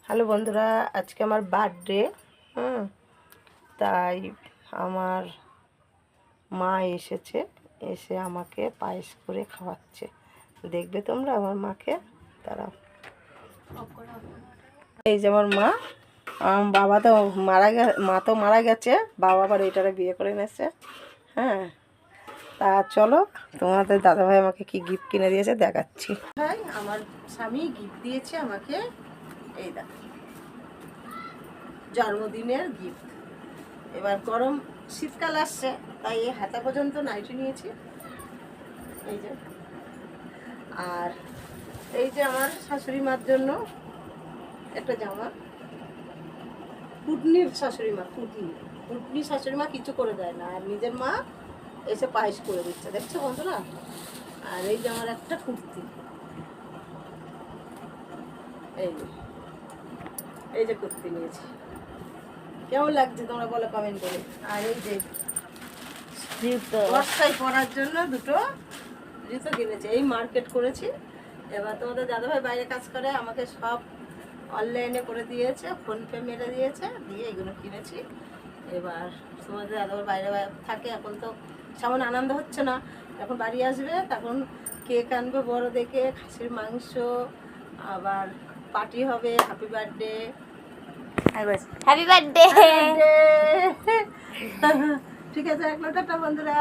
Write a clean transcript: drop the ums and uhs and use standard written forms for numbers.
Hello বন্ধুরা, আজকে আমার বার্থডে। তাই আমার মা এসেছে, এসে আমাকে পায়েস করে খাওয়াচ্ছে। দেখবে তোমরা আমার মাকে। তারা এই যে আমার মা। বাবা তো মা তো মারা গেছে, বাবা আবার এটারে বিয়ে করে এনেছে। হ্যাঁ, তা চলো তোমাদের দাদাভাই আমাকে কি গিফট কিনে দিয়েছে দেখাচ্ছি। ভাই, আমার স্বামী গিফট দিয়েছে আমাকে, এই দেখো, জন্মদিনের গিফট। এবার গরম শীতকাল আসছে, তাই এই হাতা পর্যন্ত নাইটি নিয়েছি। এই যে, আর এই যে আমার শাশুড়ি মার জন্য একটা জামা। কুটনির শাশুড়ি মা, কুটনি শাশুড়ি মা কিছু করে দেয় না, আর নিজের মা এসে পায়েস করে দিচ্ছে, দেখছো বন্ধুরা। আর এই যে আমার একটা কুর্তি, এই যে কুর্তি নিয়েছি। কেমন লাগছে তোমরা বলো কমেন্ট করে। আর এই যে বর্ষায় পরার জন্য দুটো জুতো কিনেছি, এই মার্কেট করেছি। এবার তোমাদের দাদাভাই বাইরে কাজ করে, আমাকে সব অনলাইনে করে দিয়েছে, ফোনপে মেরে দিয়েছে, দিয়ে এগুলো কিনেছি। এবার তোমাদের দাদাভাই বাইরে থাকে, এখন তো সেমন আনন্দ হচ্ছে না। এখন বাড়ি আসবে, তখন কেক আনবে বড় দেখে, খাসির মাংস, আবার পার্টি হবে। Happy birthday, happy birthday. ঠিক আছে, এক লোটাটা বন্ধুরা।